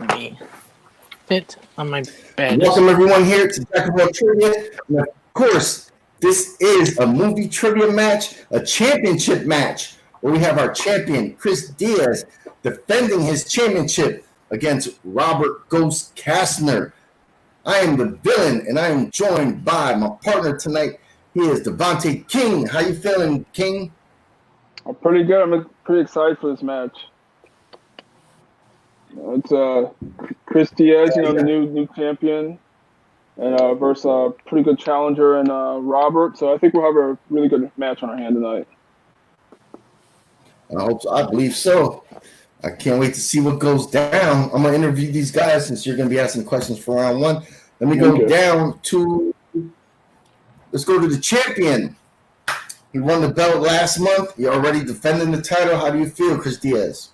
Me sit on my bed. Welcome everyone here to Jacksonville Trivia. And of course, this is a movie trivia match, a championship match, where we have our champion, Chris Diaz, defending his championship against Robert Ghost Castner. I am the villain, and I am joined by my partner tonight. He is Devontae King. How you feeling, King? I'm pretty good. I'm pretty excited for this match. It's Chris Diaz, the new champion, and versus a pretty good challenger and Robert. So I think we'll have a really good match on our hand tonight. I hope so. I believe so. I can't wait to see what goes down. I'm going to interview these guys since you're going to be asking questions for round one. Let me go down to – let's go to the champion. He won the belt last month. You're already defending the title. How do you feel, Chris Diaz?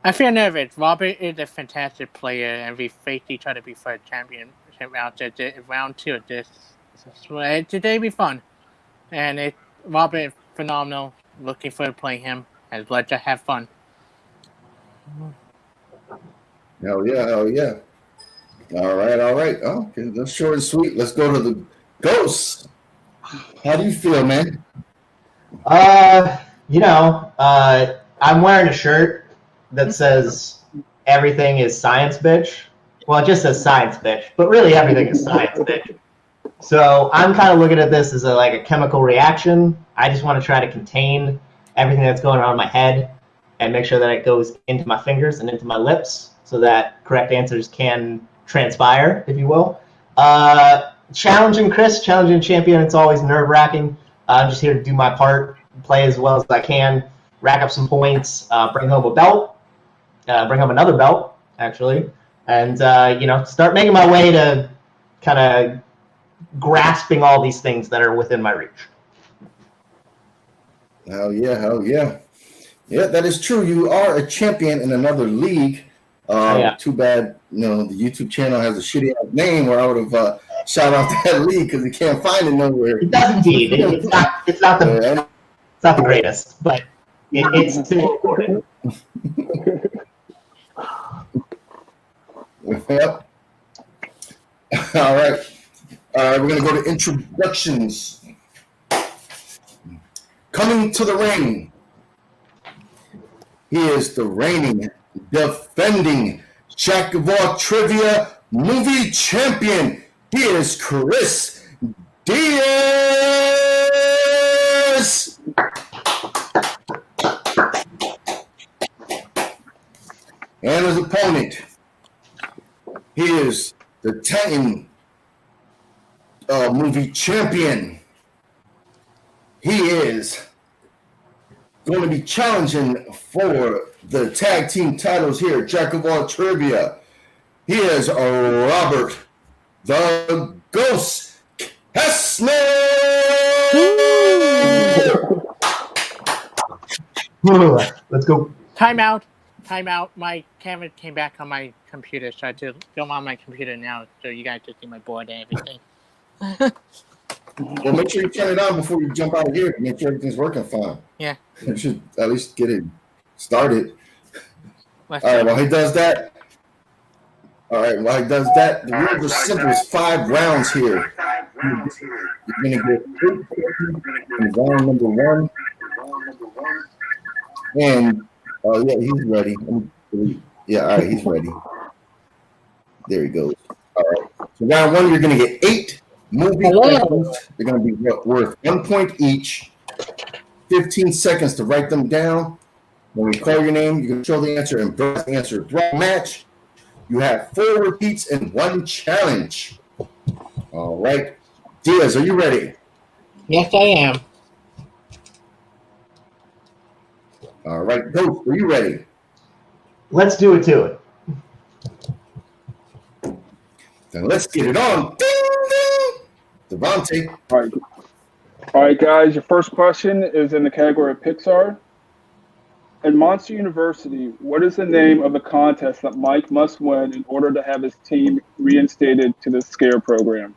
I feel nervous. Robert is a fantastic player, and we faced each other before championship round two of this. So today will be fun. And Robert is phenomenal. Looking forward to playing him. And let's have fun. Hell yeah, hell yeah. All right. Oh, okay, that's short and sweet. Let's go to the Ghosts. How do you feel, man? I'm wearing a shirt that says everything is science, bitch. Well, it just says science, bitch, but really everything is science, bitch. So I'm kind of looking at this as a chemical reaction. I just want to try to contain everything that's going on in my head and make sure that it goes into my fingers and into my lips so that correct answers can transpire, if you will. Challenging Chris, challenging champion, it's always nerve-wracking. I'm just here to do my part, play as well as I can, rack up some points, bring home a belt, bring home another belt, actually, and, start making my way to kind of grasping all these things that are within my reach. Hell yeah. Yeah, that is true. You are a champion in another league. Too bad, the YouTube channel has a shitty name where I would have shout out that league because you can't find it nowhere. It does indeed. It's not the greatest, but it's still important. Yep. All right. We're going to go to introductions. Coming to the ring, he is the reigning, defending Jack of all trivia movie champion. He is Chris Diaz. And his opponent, he is the Titan movie champion. He is going to be challenging for the tag team titles here, Jack of all trivia. He is Robert the Ghost Castner. Let's go. Time out. My camera came back on my computer, so I have to go on my computer now so you guys can see my board and everything. Well, make sure you turn it on before you jump out of here. Make sure everything's working fine. Yeah. You should at least get it started. All right, while he does that, the rules are simple. It's 5 rounds here. You're going to get 8 questions in round number 1. And, he's ready. Yeah, all right, he's ready. There he goes. All right. So round 1, you're going to get 8 movie questions. They're going to be worth 1 point each. 15 seconds to write them down. When we call your name, you can show the answer and burst the answer throughout the match. You have 4 repeats and 1 challenge. All right. Diaz, are you ready? Yes, I am. All right. Ghost, are you ready? Let's do it to it. Then let's get it on. Ding, ding. Devontae. All right, guys. Your first question is in the category of Pixar. In Monster University, what is the name of the contest that Mike must win in order to have his team reinstated to the SCARE program?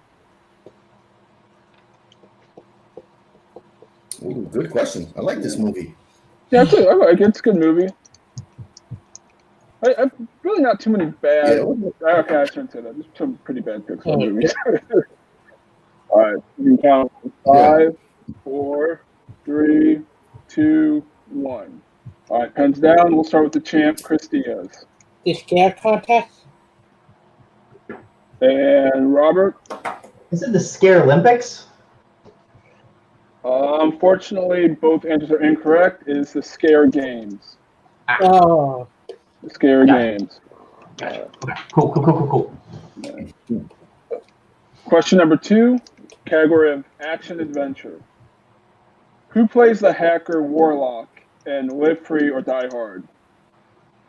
Ooh, good question. I like this movie. Yeah, it's a good movie. I really not too many bad. Yeah. Okay, I shouldn't say that. There's some pretty bad Pixar Oh, movies. All right, you can count 5, 4, 3, 2, 1. All right, pens down. We'll start with the champ, Chris Diaz. The scare contest? And Robert? Is it the Scare Olympics? Unfortunately, both answers are incorrect. It is the Scare Games. Oh. The Scare Games. Gotcha. Okay. Cool. Question number 2, category of action adventure. Who plays the hacker Warlock in Live Free or Die Hard?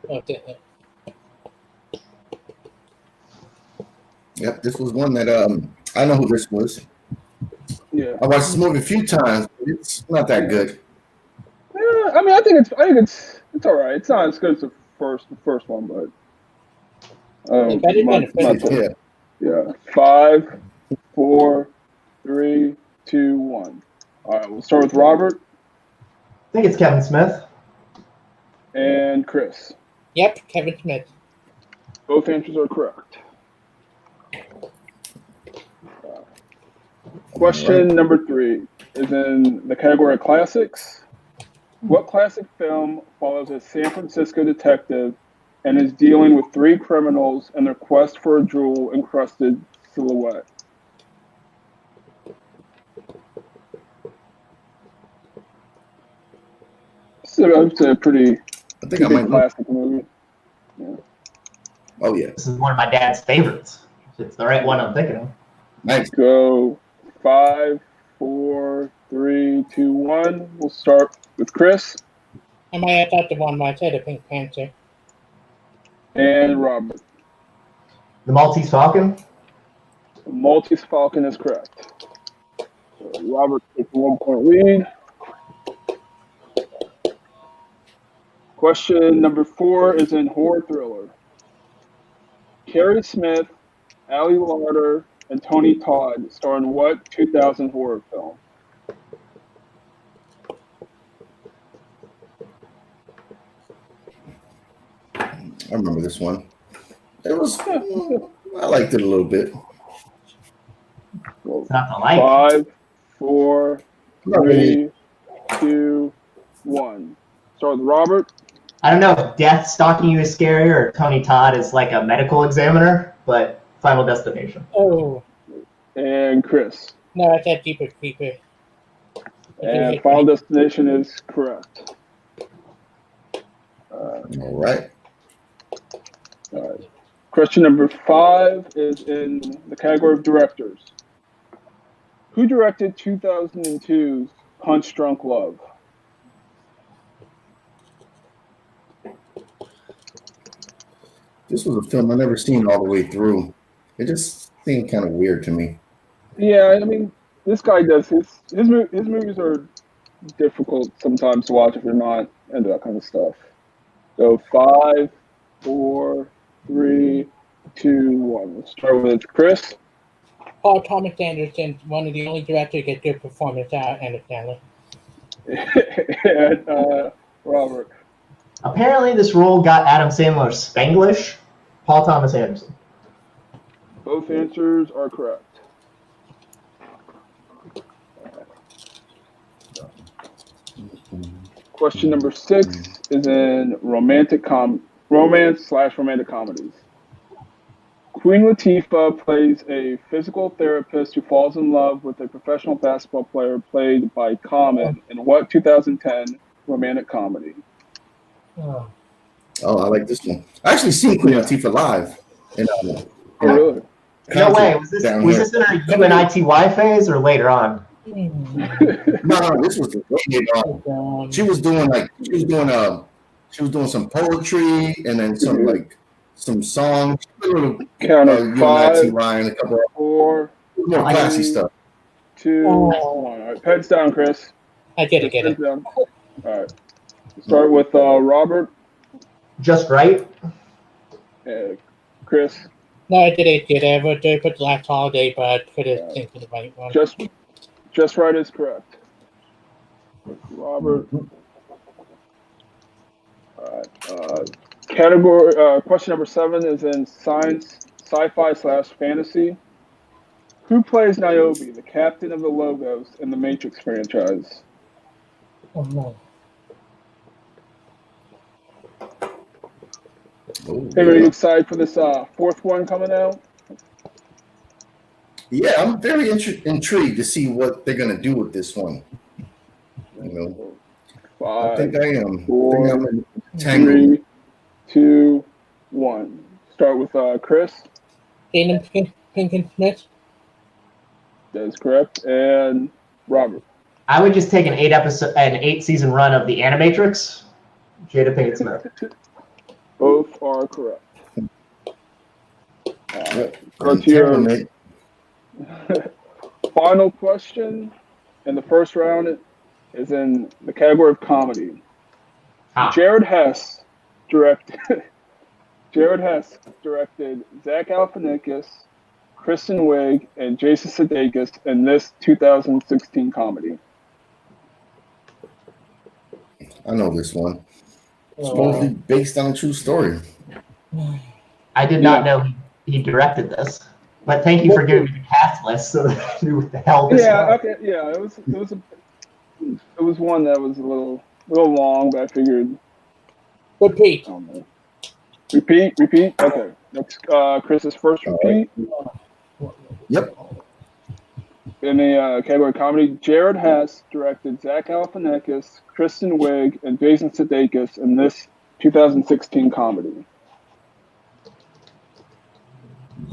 Okay. Yep, this was one that I know who this was. Yeah. I watched this movie a few times, but it's not that good. Yeah, I mean, I think it's all right. It's not as good as the first one, but yeah. 5, 4, 3, 2, 1. All right, we'll start with Robert I think it's Kevin Smith. and Chris. Yep, Kevin Smith. Both answers are correct. Question number 3 is in the category of classics. What classic film follows a San Francisco detective and is dealing with 3 criminals and their quest for a jewel-encrusted silhouette? It's a pretty I think I might know. classic movie. Yeah. Oh yeah, This is one of my dad's favorites. It's the right one I'm thinking of. nice. Go 5, 4, 3, 2, 1. We'll start with Chris I might have thought the one where I said the Pink Panther. and Robert. The Maltese Falcon? The Maltese Falcon is correct. So Robert takes a 1-point lead. Question number 4 is in horror thriller. Carrie Smith, Ali Larter, and Tony Todd star in what 2000 horror film? I remember this one. It was. I liked it a little bit. Well, It's not the like. 5, 4, 3, 2, 1. Start with Robert. I don't know if Death Stalking You is scarier or Tony Todd is like a medical examiner, but Final Destination. Oh. And Chris. No, I said Deeper Creeper. And Final Destination is correct. All right. All right. Question number 5 is in the category of directors. Who directed 2002's Punch Drunk Love? This was a film I never seen all the way through. It just seemed kind of weird to me. Yeah, I mean, this guy does his movies are difficult sometimes to watch if you're not into that kind of stuff. So 5, 4, 3, 2, 1. Let's start with Chris. Paul Thomas Anderson, one of the only directors to get good performance out of Stanley. And Robert. Apparently this role got Adam Sandler Spanglish. Paul Thomas Anderson. Both answers are correct. Question number 6 is in romance/romantic comedies. Queen Latifah plays a physical therapist who falls in love with a professional basketball player played by Common in what 2010 romantic comedy? Oh. Oh, I like this one. I actually seen Queen Latifah live. Oh, really? No way. Was this in her UNITY phase or later on? No, this was she was doing some poetry and then some songs. Count of 5, Ryan, a couple 4, more classy stuff. 2, 1. All right, heads down, Chris. I get it. Heads down. All right. Start with Robert. Just Right. Chris. No, I did it. I wrote there put Last Holiday, but I couldn't think of the right one. Just Right is correct. Robert. All right. Category question number 7 is in science, sci-fi/fantasy. Who plays Niobe, the captain of the Logos in the Matrix franchise? Oh no. Oh, Hey, are you excited for this 4th one coming out? yeah, I'm very intrigued to see what they're gonna do with this one. You know, I 5, think I am. I 4, think I'm entangled. 3, 2, 1. Start with Chris. Aiden Pinkin-Smith. That is correct. And Robert. I would just take an 8-season run of the Animatrix. Jada Pinkett Smith. Both are correct. Yep. Go to your Entanglement. final question in the first round is in the category of comedy. Jared Hess directed Zach Galifianakis, Kristen Wiig, and Jason Sudeikis in this 2016 comedy. I know this one. Supposedly based on a true story. I did not know he directed this, but thank you for giving me the cast list so that I knew what the hell this was. Okay, yeah, it was one that was a little long, but I figured. Repeat. I don't know. Repeat. Okay, that's Chris's first repeat. Yep. In the category of comedy, Jared Hess directed Zach Galifianakis, Kristen Wiig, and Jason Sudeikis in this 2016 comedy.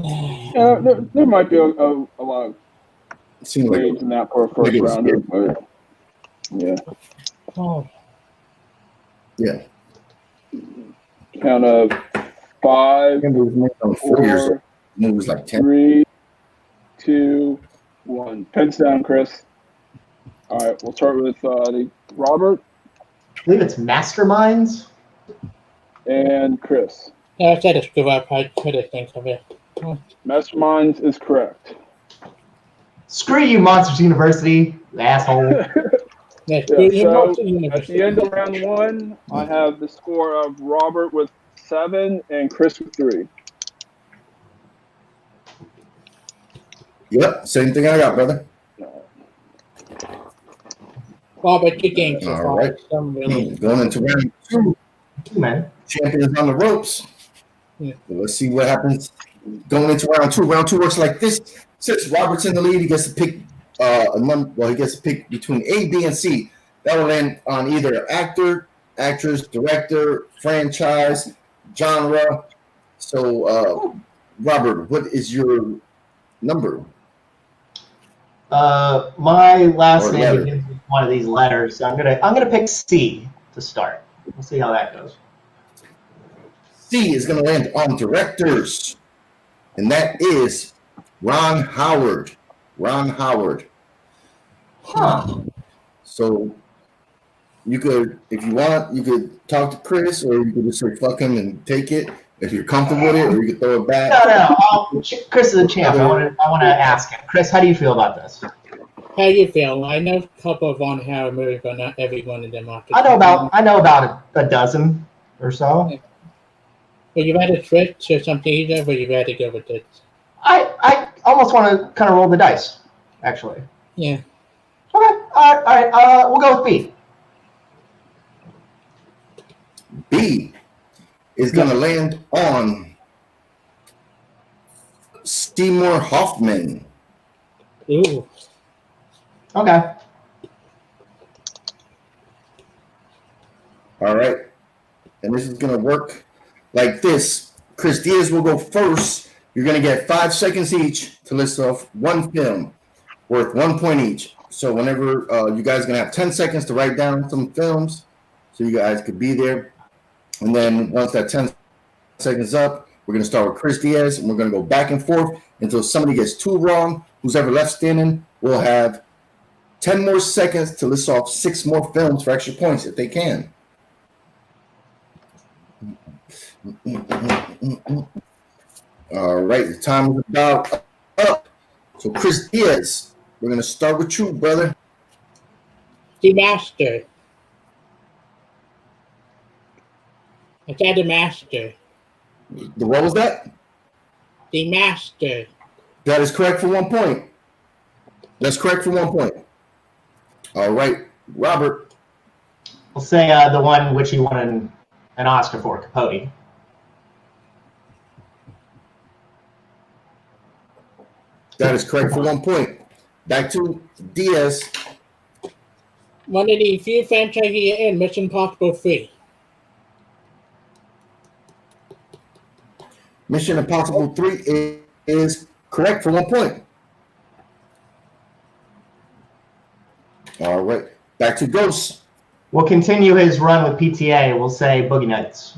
Yeah, there might be a lot of names in that for a first rounder, but yeah. Oh. Yeah. Count of 5, 4, movies like 10. 3, 2, 1. Pens down, Chris. All right, we'll start with Robert. I believe it's Masterminds. And Chris. Yeah, I said it's good. I could think of it. Masterminds is correct. Screw you, Monsters University, you asshole. Yeah, so at the end of round 1, I have the score of Robert with 7 and Chris with 3. Yep, same thing I got, brother. Robert, good game so All far. right. Really Going into round 2. Man. Champions on the ropes. Yeah. So let's see what happens going into round 2. Round 2 works like this. Since Robert's in the lead, he gets to pick a number. Well, he gets to pick between A, B, and C. That will end on either actor, actress, director, franchise, genre. So, Robert, what is your number? My last name begins with one of these letters, so I'm gonna pick C to start. We'll see how that goes. C is going to land on directors, and that is Ron Howard. Ron Howard. Huh. So you could, if you want, you could talk to Chris, or you could just say fuck him and take it if you're comfortable with it, or you could throw it back. No. Chris is a champ. I want to ask him. Chris, how do you feel about this? How do you feel? I know a couple of Von Howard movies, but not every one of them are. I know about a dozen or so. Yeah. Well, you've had a trick or something either, but you've had to go with it. I almost want to kind of roll the dice, actually. Yeah. Okay. All right. We'll go with B. B is going to land on Seymour Hoffman. Ooh. Okay. All right. And this is going to work like this. Chris Diaz will go first. You're going to get 5 seconds each to list off one film worth 1 point each. So whenever you guys are going to have 10 seconds to write down some films so you guys could be there. And then once that 10 seconds up, we're going to start with Chris Diaz, and we're going to go back and forth until somebody gets 2 wrong. Who's ever left standing will have 10 more seconds to list off 6 more films for extra points if they can. All right, the time is about up. So Chris Diaz, we're going to start with you, brother. The Master. I said the master. What was that? The master. That is correct for 1 point. That's correct for 1 point. All right, Robert. We'll say the one which he won an Oscar for, Capote. That is correct for 1 point. Back to Diaz. One of the few franchises in Mission Impossible 3. Mission Impossible 3 is correct for 1 point. All right. Back to Ghost. We'll continue his run with PTA. We'll say Boogie Nights.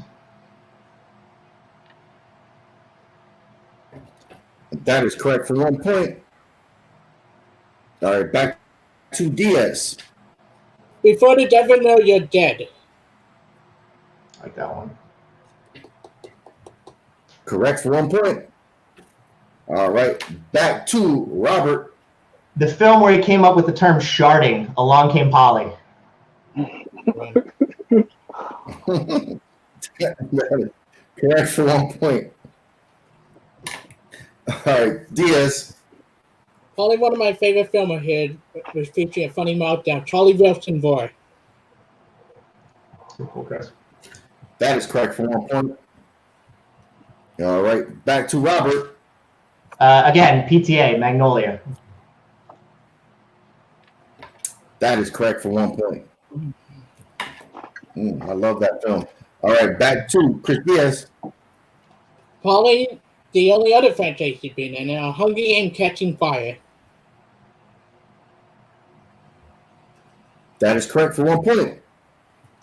That is correct for 1 point. All right. Back to Diaz. Before the devil know you're dead. I like that one. Correct for 1 point. All right. Back to Robert. The film where he came up with the term sharding, Along Came Polly. Correct for 1 point. All right. Diaz. Probably one of my favorite films I heard was featuring a funny meltdown. Charlie Wilson Boy. Okay. That is correct for 1 point. All right. Back to Robert. Again, PTA, Magnolia. That is correct for 1 point. I love that film. All right. Back to Chris Diaz. Probably the only other franchise he's been in, Hunger Games Catching Fire. That is correct for 1 point.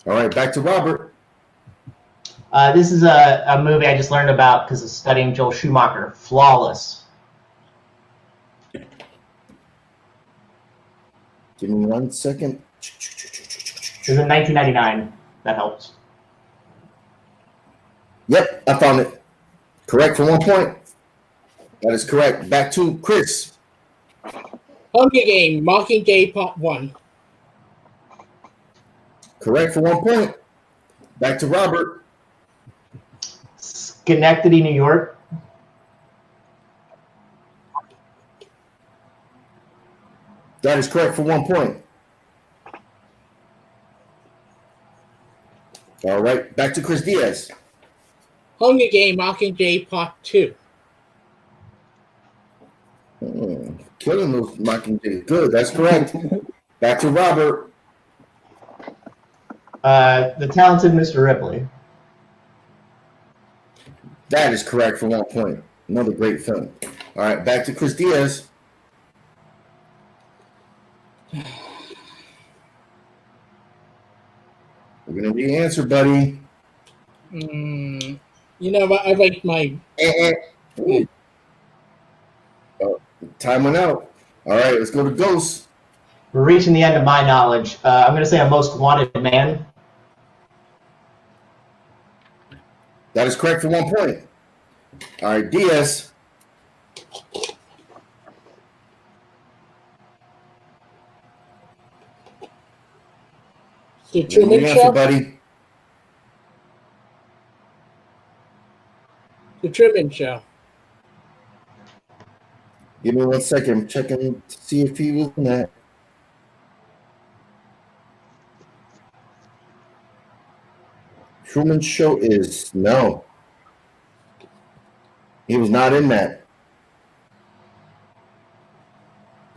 All right. Back to Robert. This is a movie I just learned about because of studying Joel Schumacher. Flawless. Give me 1 second. It was in 1999. That helps. Yep, I found it. Correct for 1 point. That is correct. Back to Chris. Hunger Games Mockingjay Part 1. Correct for 1 point. Back to Robert. Schenectady, New York. That is correct for 1 point. All right. Back to Chris Diaz. Hunger Games Mockingjay Part 2. Killing those Mockingjay. Good. That's correct. Back to Robert. The Talented Mr. Ripley. That is correct for 1 point. Another great film. All right. Back to Chris Diaz. We're going to need an answer, buddy. You know what? I like my. Oh, time went out. All right. Let's go to Ghost. We're reaching the end of my knowledge. I'm going to say A Most Wanted Man. That is correct for 1 point. All right. Diaz. The Truman Answer, Show. buddy. The Truman Show. Give me 1 second. I'm checking to see if he was in that. Truman Show is no. He was not in that.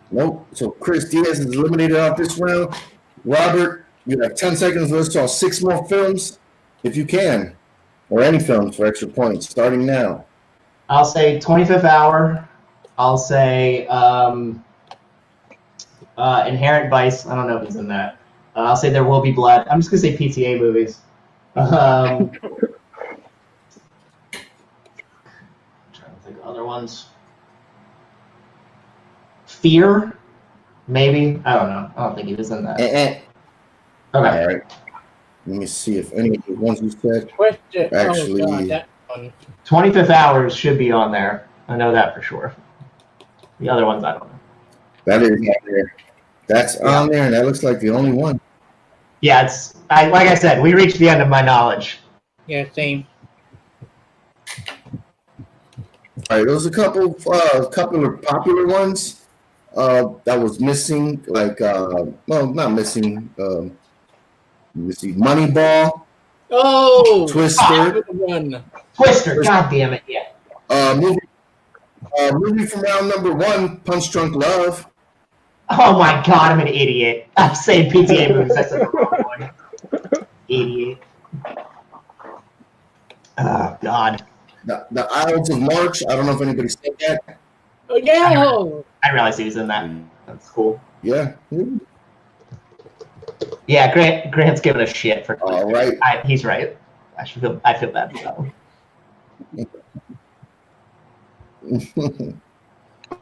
Nope. So Chris Diaz is eliminated off this round. Robert, you have 10 seconds to list off 6 more films, if you can, or any films for extra points, starting now. I'll say 25th Hour. I'll say Inherent Vice. I don't know if he's in that. I'll say There Will Be Blood. I'm just going to say PTA movies. I'm trying to think of other ones. Fear? Maybe. I don't know. I don't think he was in that. Okay. All right. Let me see if any of the ones you said Question. actually. Oh, God, that one. 25th Hours should be on there. I know that for sure. The other ones, I don't know. That is on there. That's on there, and that looks like the only one. Yeah, like I said, we reached the end of my knowledge. Yeah, same. All right, there was a couple of popular ones that was missing, like well, not missing. Let me see, Moneyball, Oh, Twister, good one. Twister, god damn it, yeah. movie from round number one, Punch Drunk Love. Oh my god, I'm an idiot. I'm saying PTA movies. I said the wrong one. Idiot. Oh god. The Isles of March. I don't know if anybody said that. Oh, yeah. I didn't realize he was in that. That's cool. Yeah. Yeah, Grant's giving a shit for. All right. He's right. I feel bad for that one.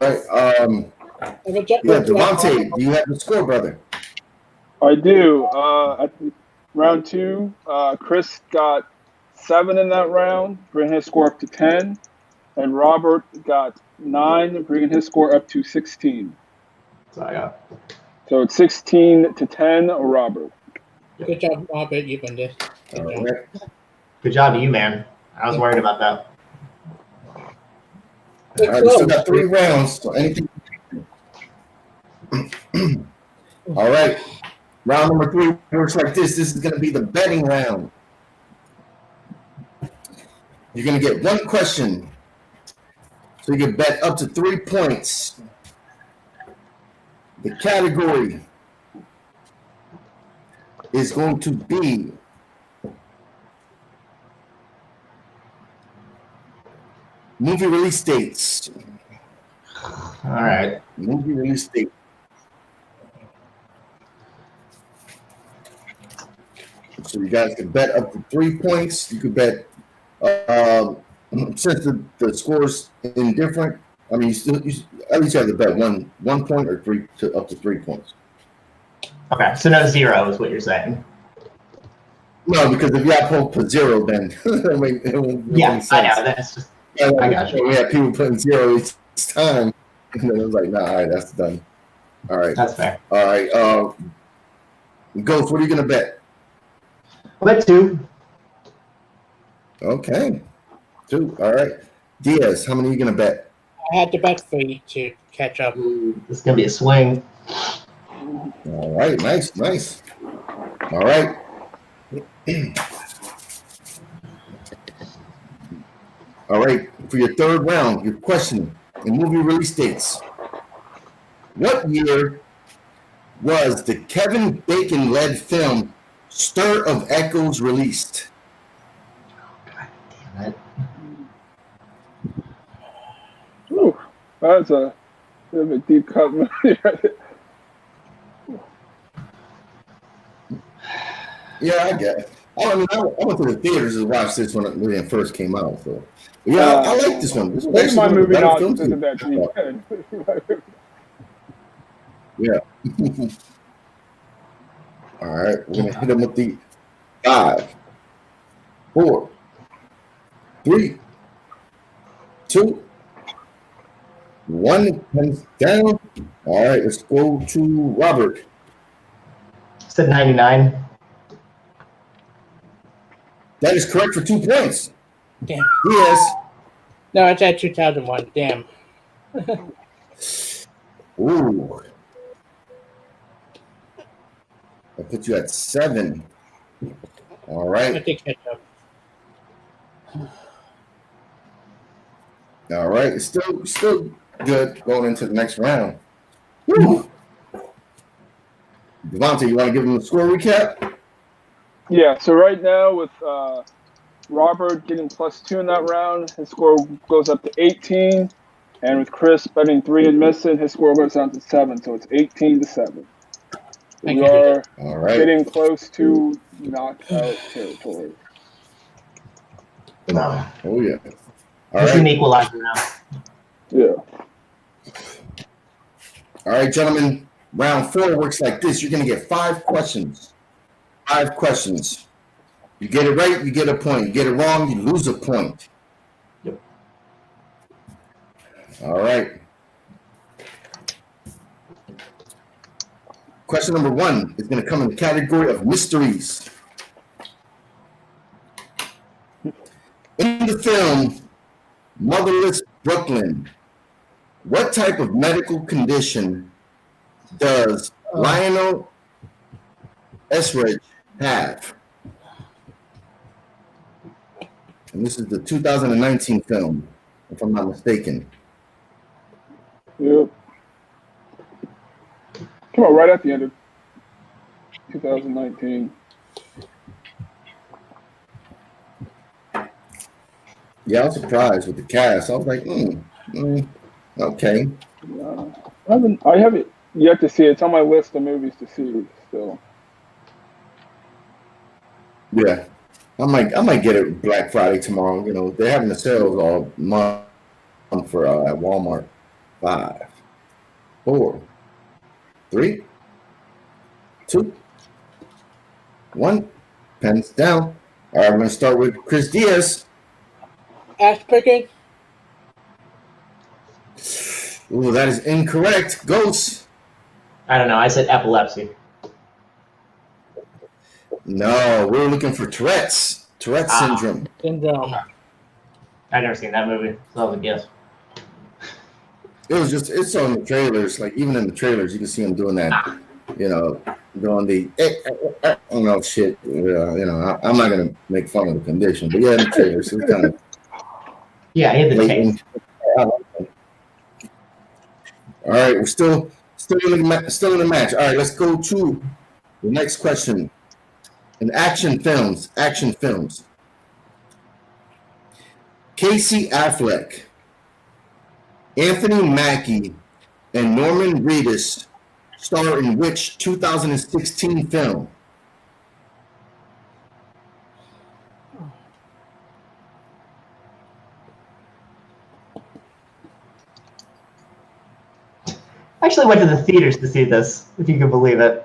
All right. Yeah, Devontae, do you have the score, brother? I do. At round two, Chris got 7 in that round, bringing his score up to 10, and Robert got 9, bringing his score up to 16. So it's 16 to 10, Robert. Good job, Robert. You won this. All right. Good job to you, man. I was worried about that. All right, we still got 3 rounds, so anything. All right. Round number 3 works like this. This is going to be the betting round. You're going to get 1 question. So you can bet up to 3 points. The category is going to be movie release dates. All right. Movie release date. So you guys can bet up to 3 points. You could bet, since the score's indifferent, I mean, you at least have to bet one point or up to 3 points. Okay, so no 0 is what you're saying. No, because if you have hope for 0, then it won't make Yeah, sense. I know. That's just. I got you. We had people putting 0 each time, and then it was like, nah, all right, that's done. All right. That's fair. All right. Ghost, what are you gonna bet? I'll bet 2. Okay, 2. All right. Diaz, how many are you gonna bet? I had to bet 3 to catch up. Ooh, this is gonna be a swing. All right, nice. All right. All right, for your 3rd round, your question in movie release dates. What year was the Kevin Bacon-led film Stir of Echoes released? God damn it. Ooh, that's a bit of a deep cut movie right there. Yeah, I get it. I went to the theaters to watch this when it first came out. So, yeah, I like this one. This was Maybe actually my one of the movie better not films. isn't that deep. Yeah. All right, we're gonna hit him with the 5, 4, 3, 2, 1. Comes down. All right, let's go to Robert. Said 99. That is correct for 2 points. Damn. Yes. No, it's at 2001. Damn. Ooh. I put you at 7. All I right. think catch up. All right. It's still good going into the next round. Woo. Devontae, you want to give him the score recap? Yeah, so right now with Robert getting +2 in that round, his score goes up to 18. And with Chris betting 3 and missing, his score goes down to 7. So it's 18 to 7. We are All right. getting close to knockout territory. No. Oh, yeah. All It's right. an equalizer now. Yeah. All right, gentlemen. Round 4 works like this. You're going to get 5 questions. 5 questions. You get it right, you get a point. You get it wrong, you lose a point. Yep. All right. Question number 1 is going to come in the category of mysteries. the film Motherless Brooklyn, what type of medical condition does Lionel Estridge have? And this is the 2019 film, if I'm not mistaken. Yep. Come on, right at the end of 2019. Yeah, I was surprised with the cast. I was like, okay. I haven't yet to see it. It's on my list of movies to see still. Yeah, I might get it Black Friday tomorrow. You know, they're having the sales all month for at Walmart. 5, 4, 3, 2, 1. Pens down. All right, we're gonna start with Chris Diaz. Ass picking. Ooh, that is incorrect. Ghost. I don't know. I said epilepsy. No, we're looking for Tourette's syndrome. Syndrome. I've never seen that movie, so that was a guess. It's on the trailers. Like, even in the trailers, you can see him doing that. You know, doing the, shit. You know, I'm not going to make fun of the condition, but yeah, in the trailers, it's kind of. Yeah, he had the taste. All right, we're still in the match. All right, let's go to the next question. In action films. Casey Affleck, Anthony Mackie, and Norman Reedus star in which 2016 film? I actually went to the theaters to see this, if you can believe it.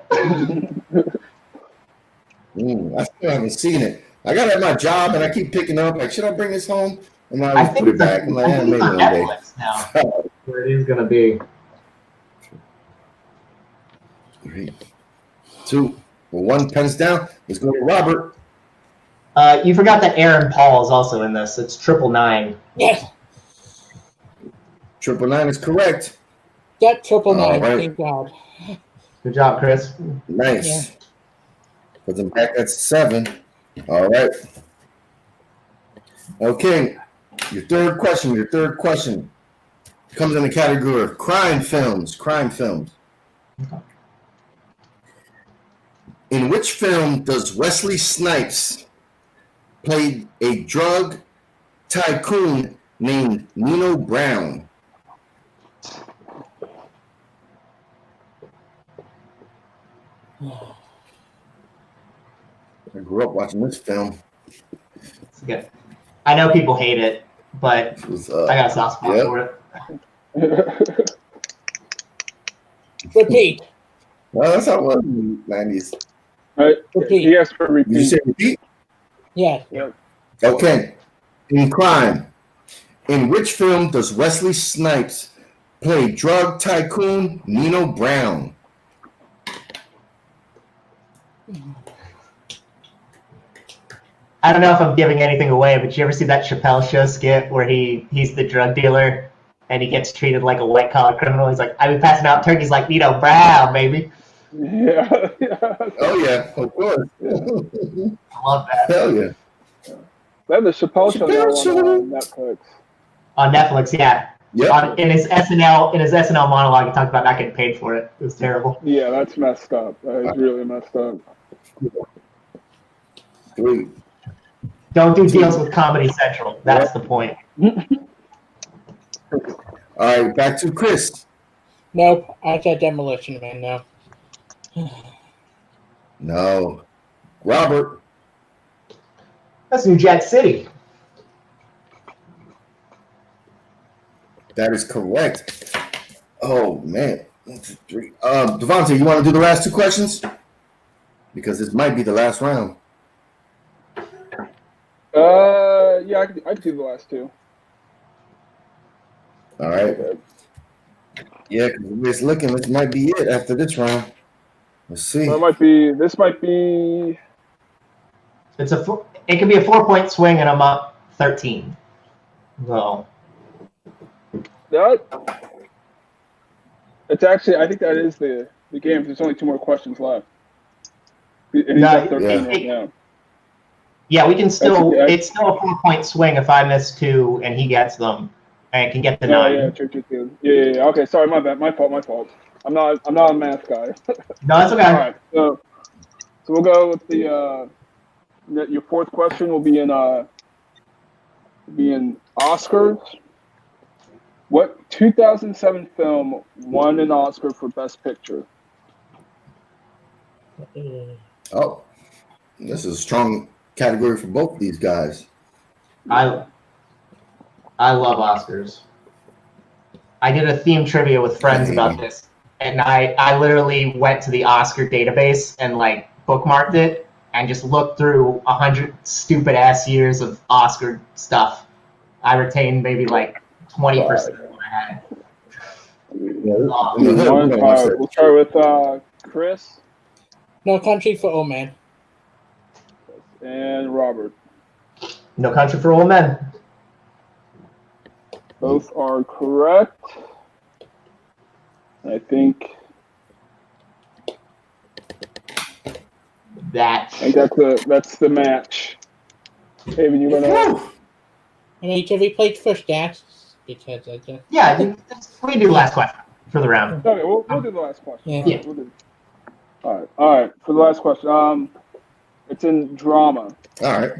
I still haven't seen it. I got it at my job, and I keep picking up. Like, should I bring this home? And I think put it it's back. I'm like, maybe on one day. Netflix now, where it is going to be. 3, 2, 1. Pens down. Let's go to Robert. You forgot that Aaron Paul is also in this. It's 999. Yes. 999 is correct. Get 999. Right. Thank God. Good job, Chris. Nice. Yeah. Put them back at 7. All right. Okay. Your third question comes in the category of crime films. In which film does Wesley Snipes play a drug tycoon named Nino Brown? I grew up watching this film. It's good. I know people hate it, but I got a soft spot for it. Repeat. Well, that's how it was in the 90s. Repeat. He asked for a repeat. Did you say repeat? Yes. Yep. Okay. In crime, in which film does Wesley Snipes play drug tycoon Nino Brown? I don't know if I'm giving anything away, but you ever see that Chappelle Show skit where he's the drug dealer and he gets treated like a white collar criminal? He's like, I've been passing out turkeys like Nino Brown, baby. Yeah. Oh yeah, of course. I love that. Hell yeah. They have the Chappelle Show now on Netflix. On Netflix, yeah. Yep. In his SNL monologue, he talked about not getting paid for it. It was terrible. Yeah, that's messed up. That is really messed up. 3. Don't do deals with Comedy Central. That's the point. All right, back to Chris. Nope. I said Demolition Man. No. No. Robert. That's New Jack City. That is correct. Oh man. 1, 2, 3. Devontae, you want to do the last 2 questions? Because this might be the last round. Yeah, I could do the last 2. All right. Yeah, because it's looking, this might be it after this round. Let's see. So this might be. It can be a 4-point swing, and I'm up 13. No. It's actually, I think that is the game. There's only 2 more questions left. And he's No, at 13 yeah. right now. Yeah, we can still. That's- It's still a 4-point swing if I miss 2 and he gets them, and can get the 9. Yeah, true. Yeah. Okay, sorry, my bad. My fault. I'm not a math guy. No, that's okay. All right, so we'll go with your 4th question will be in Oscars. What 2007 film won an Oscar for Best Picture? Oh, this is a strong category for both of these guys. I love Oscars. I did a theme trivia with friends about this, and I literally went to the Oscar database and like bookmarked it and just looked through 100 stupid ass years of Oscar stuff. I retained maybe like 20% of what I had. We'll start with Chris No Country for Old Men. and Robert. No Country for Old Men. Both are correct. I think that's the match. Haven, you gonna? I mean, can we play first dance? Because I just... Yeah, we can do the last question for the round. Okay, we'll do the last question. Yeah. We'll do. All right. For the last question, it's in drama. All right.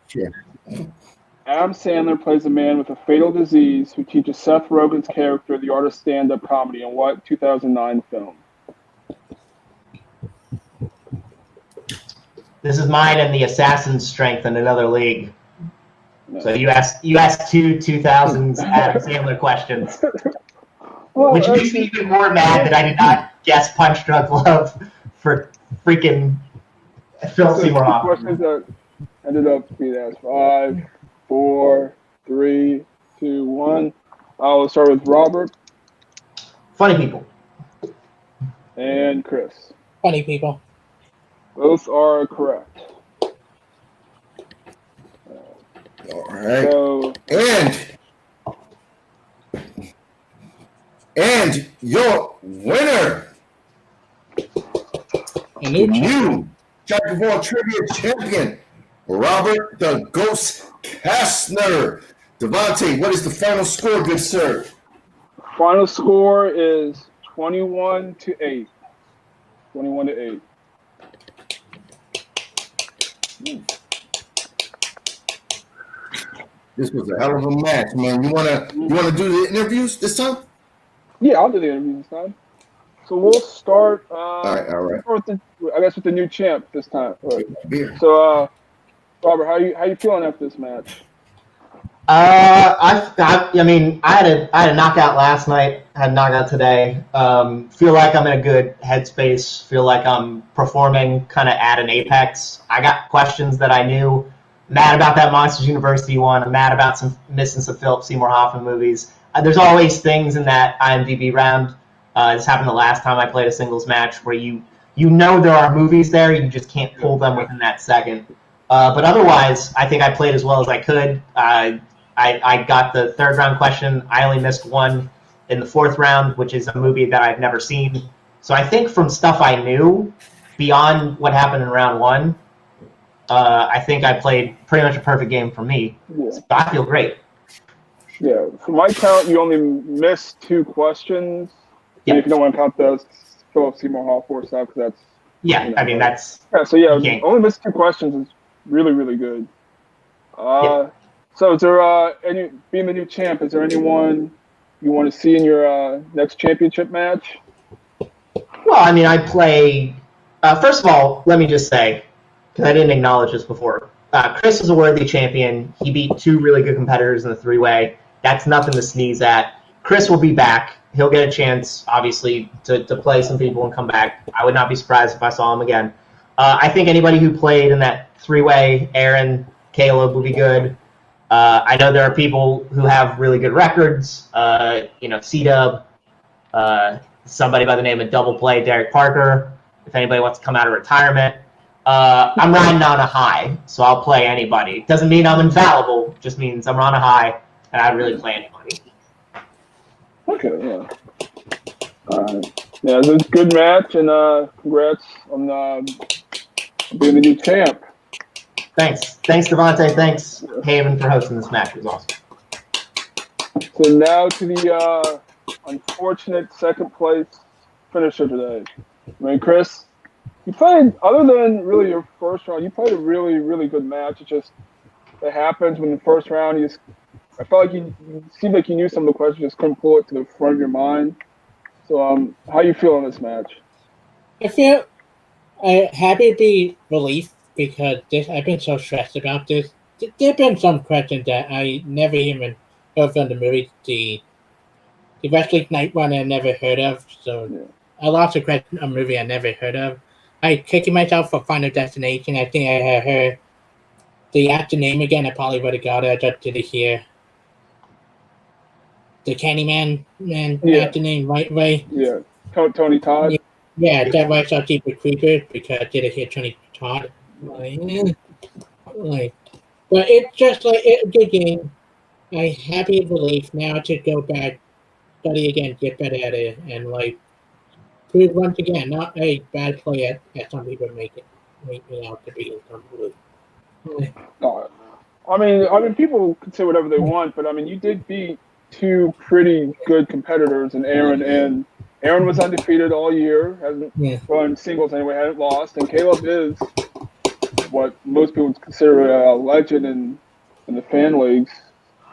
Sure. Adam Sandler plays a man with a fatal disease who teaches Seth Rogen's character the art of stand-up comedy in what 2009 film? This is mine and the Assassin's Strength in another league. No. So you asked 2 2000s Adam Sandler questions, Well, which makes me even more mad that I did not guess Punch Drunk Love for freaking Phil Seymour Hoffman. Questions that ended up being asked. 5, 4, 3, 2, 1. I'll start with Robert Funny people. and Chris. Funny people. Both are correct. All right. So, and your winner, A new new Jack of all trivia champion, Robert the Ghost Castner. Devontae, what is the final score, good sir? final score is 21-8. 21-8. This was a hell of a match, man. You wanna do the interviews this time? Yeah, I'll do the interview this time. So we'll start. All right. With the new champ this time. Beer. So, Robert, how you feeling after this match? I mean, I had a knockout last night. Had a knockout today. Feel like I'm in a good headspace. Feel like I'm performing kind of at an apex. I got questions that I knew. Mad about that Monsters University one. I'm mad about missing some Philip Seymour Hoffman movies. There's always things in that IMDb round. This happened the last time I played a singles match where you know there are movies there, you just can't pull them within that second. But otherwise, I think I played as well as I could. I got the 3rd round question. I only missed one in the 4th round, which is a movie that I've never seen. So I think from stuff I knew, beyond what happened in round 1, I think I played pretty much a perfect game for me. Yeah. So I feel great. Yeah. For my count, you only missed 2 questions. Yep. And if you don't want to count those Philip Seymour Hoffman stuff, because that's Yeah, I mean, that's... Yeah, so yeah, Okay. only missed 2 questions is really, really good. So is there being the new champ, is there anyone you want to see in your next championship match? Well, I mean, I play... first of all, let me just say, because I didn't acknowledge this before, Chris is a worthy champion. He beat 2 really good competitors in the 3-way. That's nothing to sneeze at. Chris will be back. He'll get a chance, obviously, to play some people and come back. I would not be surprised if I saw him again. I think anybody who played in that 3-way, Aaron, Caleb, would be good. I know there are people who have really good records. C-Dub, somebody by the name of Double Play, Derek Parker, if anybody wants to come out of retirement. I'm riding on a high, so I'll play anybody. Doesn't mean I'm infallible. Just means I'm on a high, and I really play anybody. Okay, yeah. Yeah, it's a good match, and congrats on being the new champ. Thanks, Devontae. Thanks, Haven, for hosting this match. It was awesome. So now to the unfortunate second place finisher today. I mean, Chris, you played, other than really your first round, you played a really, really good match. It happens when the first round, I felt like you seemed like you knew some of the questions, just couldn't pull it to the front of your mind. So, how you feel in this match? I feel happy to be relieved because I've been so stressed about this. There have been some questions that I never even heard from the movie. The Wrestling Night one I never heard of, so yeah. I lost a movie I never heard of. I kicking myself for Final Destination. I think I had heard the actor name again. I probably would have got it. I just didn't hear the Candyman actor name right away. Yeah, Tony Todd. Yeah, that was so deeply creepy because I didn't hear Tony Todd. But it's just like a good game. I'm happy relief now to go back, study again, get better at it, and prove once again, not a bad player as some people make me out to be in some way. I mean, people can say whatever they want, but I mean, you did beat two pretty good competitors in Aaron, and Aaron was undefeated all year, hasn't run singles anyway, hadn't lost, and Caleb is what most people would consider a legend in the fan leagues.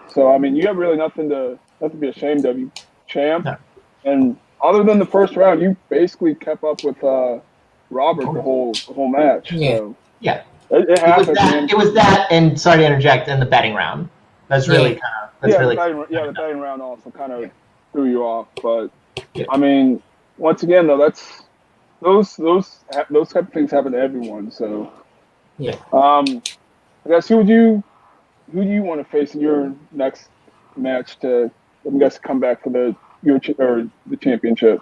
So I mean, you have really nothing to be ashamed of. You champ, and other than the first round, you basically kept up with Robert the whole match. So yeah. It happened. It was that, and sorry to interject, in the betting round. That's really the betting round also kind of threw you off. But I mean, once again though, that's those type of things happen to everyone. So I guess who do you want to face in your next match to come back for the championship?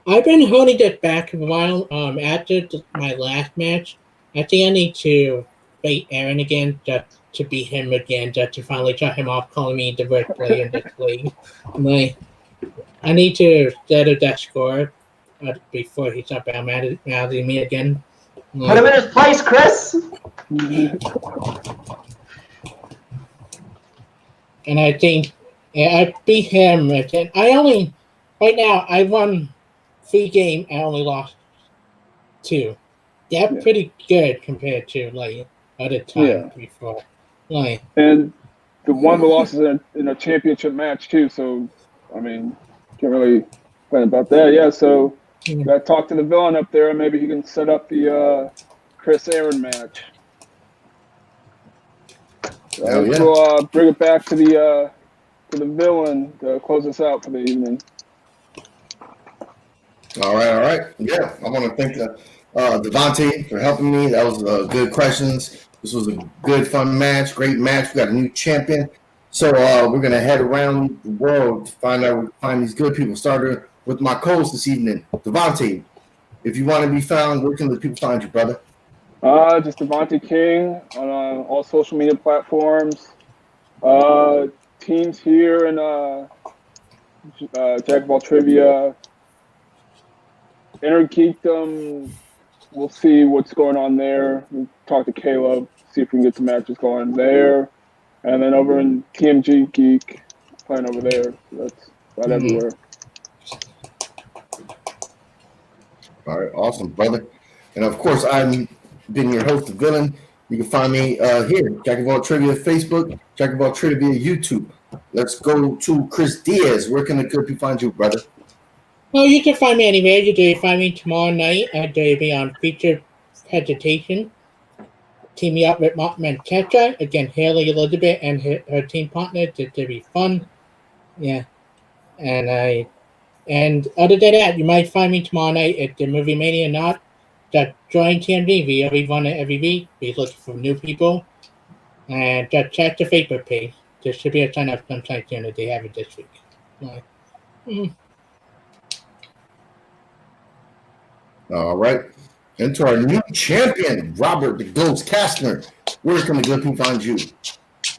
I've been holding it back a while. After my last match, I think I need to fight Aaron again, just to beat him again, just to finally shut him off calling me the worst player in this league. I need to settle that score before he starts mouthing me again. Put him in his place, Chris! And I think I beat him again. Right now, I won 3 games, I only lost 2. That's pretty good compared to other times before. And one of the losses in a championship match too. So I mean, can't really complain about that. Yeah. So gotta talk to the villain up there, and maybe he can set up the Chris Aaron match. We'll bring it back to the villain to close us out for the evening. All right. Yeah, I want to thank Devontae for helping me. That was good questions. This was a good, fun match, great match. We got a new champion. So we're going to head around the world to find these good people. Starting with my co-host this evening, Devontae. If you want to be found, where can the people find you, brother? Just Devontae King on all social media platforms. Teams here in Jack of All Trivia. Inner Geekdom, we'll see what's going on there. We'll talk to Caleb, see if we can get some matches going there. And then over in TMG Geek, playing over there. So that's about everywhere. All right, awesome, brother. And of course, I'm being your host, the villain. You can find me here, Jack of All Trivia Facebook, Jack of All Trivia YouTube. Let's go to Chris Diaz. Where can the good people find you, brother? Well, you can find me anywhere. You can find me tomorrow night at the Featured Vegetation. Team me up with Mark Manchester, again, Haley Elizabeth and her team partner. To be fun. Yeah. And other than that, you might find me tomorrow night at the Movie Mania Not. Just join TMD. We run it every week. We're looking for new people. And just check the Facebook page. There should be a sign up sometime soon if they have it this week. All right. And to our new champion, Robert the Ghost Castner. Where can the good people find you?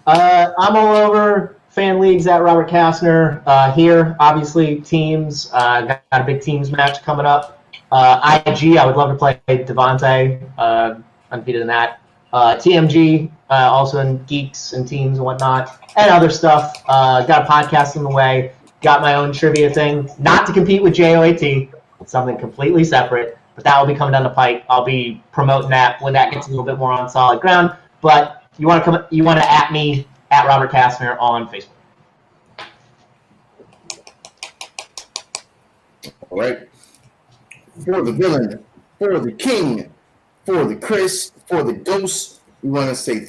I'm all over fan leagues at Robert Castner. Here, obviously, teams. Got a big teams match coming up. IG, I would love to play Devontae, undefeated in that. TMG, also in geeks and teams and whatnot, and other stuff. Got a podcast in the way. Got my own trivia thing, not to compete with JOAT. It's something completely separate, but that will be coming down the pike. I'll be promoting that when that gets a little bit more on solid ground. But you want to at me at Robert Castner on Facebook. All right. For the villain, for the king, for the Chris, for the ghost, we want to say